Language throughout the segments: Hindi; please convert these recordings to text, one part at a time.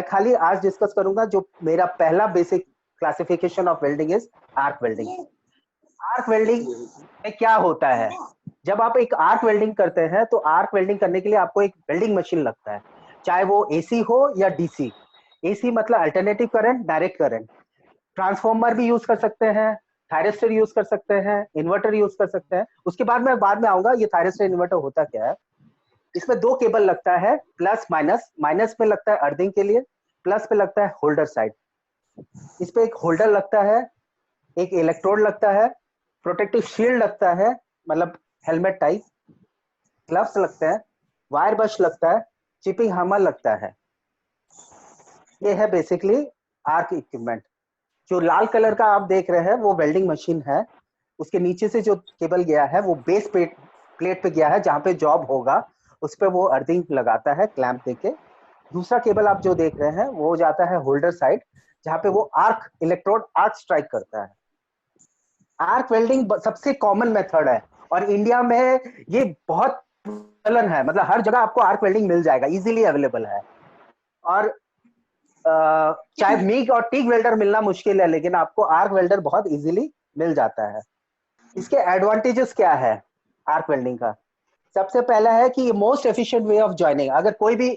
मैं खाली आज डिस्कस करूंगा जो मेरा पहला basic classification of welding is arc welding. Arc welding में क्या होता है? जब आप एक आर्क वेल्डिंग करते हैं तो आर्क वेल्डिंग करने के लिए आपको एक वेल्डिंग मशीन लगता है, चाहे वो एसी हो या डीसी। एसी मतलब alternative current, direct current. Transformer भी यूज कर सकते हैं, थायरिस्टर यूज कर सकते हैं, इन्वर्टर यूज कर सकते हैं। उसके बाद में आऊंगा ये थायरिस्टर इन्वर्टर होता क्या है। इसमें दो केबल लगता है, प्लस माइनस। माइनस पे लगता है अर्थिंग के लिए, प्लस पे लगता है होल्डर साइड। इस पे एक होल्डर लगता है, एक इलेक्ट्रोड लगता है, प्रोटेक्टिव शील्ड लगता है मतलब हेलमेट टाइप, ग्लव्स लगते हैं, वायर ब्रश लगता है, चिपिंग हैमर लगता है। ये है बेसिकली आर्क इक्विपमेंट। जो लाल कलर का आप देख रहे हैं वो वेल्डिंग मशीन है। उसके नीचे से जो केबल गया है वो बेस प्लेट पे गया है, जहां पे जॉब होगा उस पे वो अर्थिंग लगाता है क्लैंप देके। दूसरा केबल आप जो देख रहे हैं वो जाता है होल्डर साइड, जहां पे वो आर्क इलेक्ट्रोड आर्क स्ट्राइक करता है। आर्क वेल्डिंग सबसे कॉमन मेथड है और इंडिया में ये बहुत प्रचलन है, मतलब हर जगह आपको आर्क वेल्डिंग मिल जाएगा, इजीली अवेलेबल है। और चाहे मीग और टीग वेल्डर मिलना मुश्किल है, लेकिन आपको आर्क वेल्डर बहुत इजीली मिल जाता है। इसके एडवांटेजेस क्या है आर्क वेल्डिंग का? सबसे पहला है कि most efficient way of joining. अगर कोई भी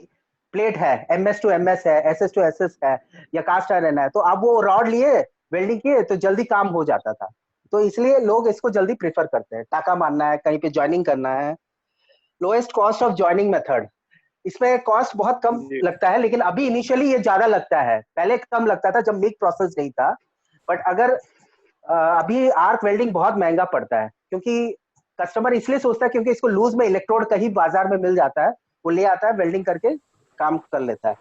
प्लेट है, एमएस टू एमएस है, एसएस टू एसएस है या कास्ट आयरन है, तो आप वो रॉड लिए वेल्डिंग किए तो जल्दी काम हो जाता था। तो इसलिए लोग इसको जल्दी प्रेफर करते हैं। टाका मारना है, कहीं पे ज्वाइनिंग करना है। Lowest cost of joining method, इसमें कॉस्ट बहुत कम लगता है, लेकिन अभी इनिशियली ये ज्यादा लगता है। पहले कम लगता था जब मिग प्रोसेस नहीं था, बट अगर अभी आर्क वेल्डिंग बहुत महंगा पड़ता है, क्योंकि कस्टमर इसलिए सोचता है क्योंकि इसको लूज में इलेक्ट्रोड कहीं बाजार में मिल जाता है, वो ले आता है, वेल्डिंग करके काम कर लेता है।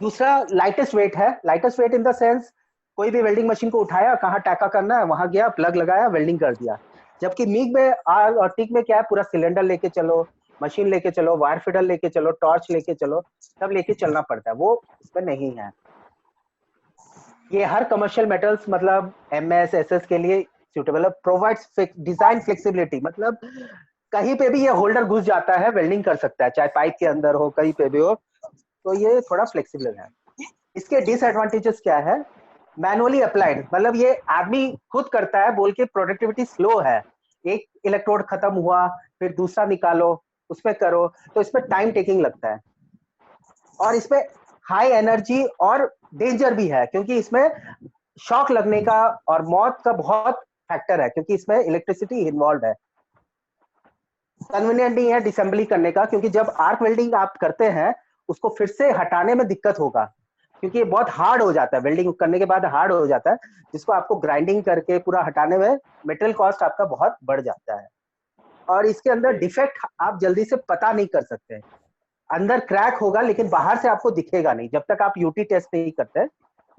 दूसरा लाइटेस्ट वेट है। Lightest weight in the sense कोई भी वेल्डिंग मशीन को उठाया, कहाँ टाका करना है वहां गया, प्लग लगाया, वेल्डिंग कर दिया। जबकि मिग में और टिक में क्या है, पूरा सिलेंडर लेके चलो, मशीन लेके चलो, वायर फीडर लेके चलो, टॉर्च लेके चलो, सब लेके चलना पड़ता है, वो इसमें नहीं है। ये हर कमर्शियल मेटल्स मतलब एमएस एसएस के लिए सूटेबल है। प्रोवाइड्स डिजाइन फ्लेक्सिबिलिटी, मतलब कहीं पे भी ये होल्डर घुस जाता है, वेल्डिंग कर सकता है, चाहे पाइप के अंदर हो, कहीं पे भी हो, तो ये थोड़ा फ्लेक्सिबल है। इसके डिसएडवांटेजेस क्या है? मैनुअली अप्लाइड, मतलब ये आदमी खुद करता है बोल के प्रोडक्टिविटी स्लो है। एक इलेक्ट्रोड खत्म हुआ, फिर दूसरा निकालो, उसमें करो, तो इसमें टाइम टेकिंग लगता है। और इसमें हाई एनर्जी और डेंजर भी है, क्योंकि इसमें शॉक लगने का और मौत का बहुत फैक्टर है, क्योंकि इसमें इलेक्ट्रिसिटी इन्वॉल्व है। कन्वीनियंट नहीं है डिसेंबली करने का, क्योंकि जब आर्क वेल्डिंग आप करते हैं उसको फिर से हटाने में दिक्कत होगा, क्योंकि ये बहुत हार्ड हो जाता है, वेल्डिंग करने के बाद हार्ड हो जाता है, जिसको आपको ग्राइंडिंग करके पूरा हटाने में मेटेरियल कॉस्ट आपका बहुत बढ़ जाता है। और इसके अंदर डिफेक्ट आप जल्दी से पता नहीं कर सकते। अंदर क्रैक होगा लेकिन बाहर से आपको दिखेगा नहीं, जब तक आप यूटी टेस्ट नहीं करते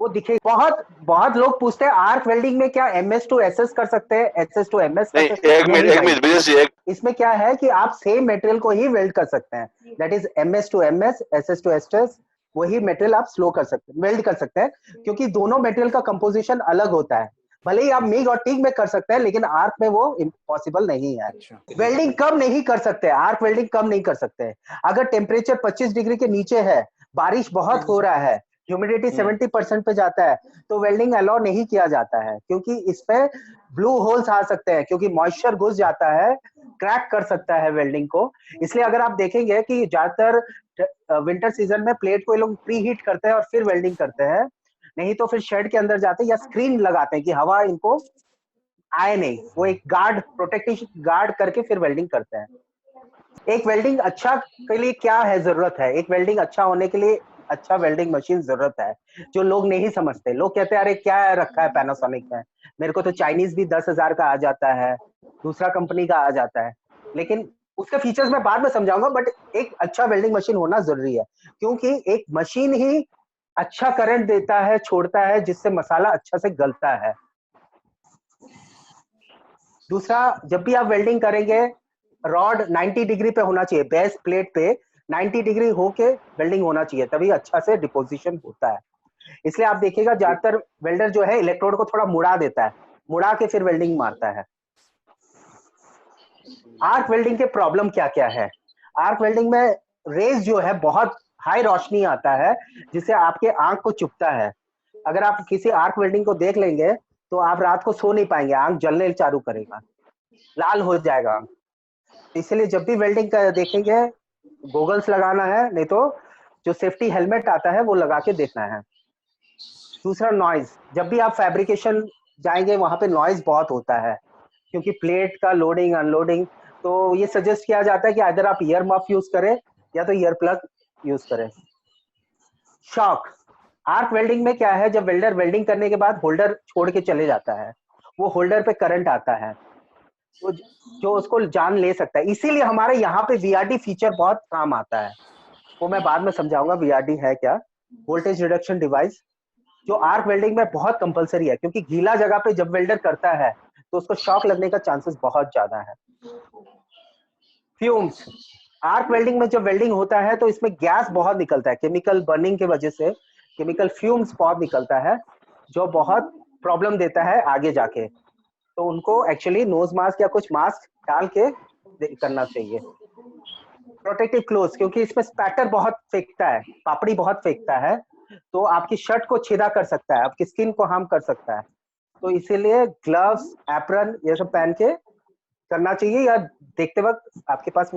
वो दिखेगा। बहुत बहुत लोग पूछते हैं आर्क वेल्डिंग में क्या एमएस टू एसएस कर सकते हैं, एसएस टू एमएस कर सकते हैं? नहीं भाई, इसमें क्या है कि आप सेम मटेरियल को ही वेल्ड कर सकते हैं, that is MS to MS, SS to SS, वही मटेरियल आप स्लो कर सकते हैं, वेल्ड कर सकते हैं, क्योंकि दोनों मटेरियल का कंपोजिशन अलग होता है। भले ही आप मिग और टिग में कर सकते हैं, लेकिन आर्क में वो इम्पॉसिबल नहीं है। वेल्डिंग कम नहीं कर सकते, आर्क वेल्डिंग कम नहीं कर सकते। अगर टेम्परेचर 25 डिग्री के नीचे है, बारिश बहुत हो रहा है, ह्यूमिडिटी 70% पे जाता है, तो वेल्डिंग अलाउ नहीं किया जाता है, क्योंकि इसमें ब्लू होल्स आ सकते हैं, क्योंकि मॉइस्चर घुस जाता है, क्रैक कर सकता है वेल्डिंग को। इसलिए अगर आप देखेंगे कि ज्यादातर विंटर सीजन में प्लेट को ये लोग प्री हीट करते हैं और फिर वेल्डिंग करते हैं, नहीं तो फिर शेड के अंदर जाते हैं या स्क्रीन लगाते हैं कि हवा इनको आए नहीं, वो एक गार्ड, प्रोटेक्टिव गार्ड करके फिर वेल्डिंग करते हैं। एक वेल्डिंग अच्छा के लिए क्या है जरूरत है? एक वेल्डिंग अच्छा होने के लिए अच्छा वेल्डिंग मशीन जरूरत है, जो लोग नहीं समझते। लोग कहते हैं अरे क्या रखा है पैनासोनिक में, मेरे को तो चाइनीज भी 10,000 का आ जाता है, दूसरा कंपनी का आ जाता है, लेकिन उसके फीचर्स मैं बाद में समझाऊंगा। बट एक अच्छा वेल्डिंग मशीन होना जरूरी है, क्योंकि एक मशीन ही अच्छा करंट देता है, छोड़ता है, जिससे मसाला अच्छा से गलता है। दूसरा, जब भी आप वेल्डिंग करेंगे रॉड 90 डिग्री पे होना चाहिए, बेस प्लेट पे 90 डिग्री होके वेल्डिंग होना चाहिए, तभी अच्छा से डिपोजिशन होता है। इसलिए आप देखिएगा ज्यादातर वेल्डर जो है इलेक्ट्रोड को थोड़ा मुड़ा देता है, मुड़ा के फिर वेल्डिंग मारता है। आर्क वेल्डिंग के प्रॉब्लम क्या क्या है? आर्क वेल्डिंग में रेज जो है बहुत हाई रोशनी आता है जिससे आपके आंख को चुभता है। अगर आप किसी आर्क वेल्डिंग को देख लेंगे तो आप रात को सो नहीं पाएंगे, आंख जलने चालू करेगा, लाल हो जाएगा। इसलिए जब भी वेल्डिंग का देखेंगे गोगल्स लगाना है, नहीं तो जो सेफ्टी हेलमेट आता है वो लगा के देखना है। दूसरा नॉइज, जब भी आप फैब्रिकेशन जाएंगे वहां पे नॉइज बहुत होता है, क्योंकि प्लेट का लोडिंग अनलोडिंग। तो ये सजेस्ट किया जाता है कि अगर आप ईयर मफ यूज करें या तो ईयर प्लग यूज करें। शॉक, आर्क वेल्डिंग में क्या है, जब वेल्डर वेल्डिंग करने के बाद होल्डर छोड़ के चले जाता है, वो होल्डर पे करंट आता है तो जो उसको जान ले सकता है। इसीलिए हमारे यहाँ पे वीआरडी फीचर बहुत काम आता है, वो मैं बाद में समझाऊंगा वीआरडी है क्या। वोल्टेज रिडक्शन डिवाइस जो आर्क वेल्डिंग में बहुत कंपलसरी है, क्योंकि गीला जगह पे जब वेल्डर करता है तो उसको शॉक लगने का चांसेस बहुत ज्यादा है। फ्यूम्स, आर्क वेल्डिंग में जब वेल्डिंग होता है तो इसमें गैस बहुत निकलता है, केमिकल बर्निंग की वजह से केमिकल फ्यूम्स बहुत निकलता है, जो बहुत प्रॉब्लम देता है आगे जाके। तो उनको एक्चुअली नोज मास्क या कुछ मास्क डाल के करना चाहिए। प्रोटेक्टिव क्लोथ, क्योंकि इसमें स्पैटर बहुत फेंकता है, पापड़ी बहुत फेंकता है, तो आपकी शर्ट को छेदा कर सकता है, आपकी स्किन को हार्म कर सकता है। तो इसीलिए ग्लव्स एप्रन ये सब पहन के करना चाहिए, या देखते वक्त आपके पास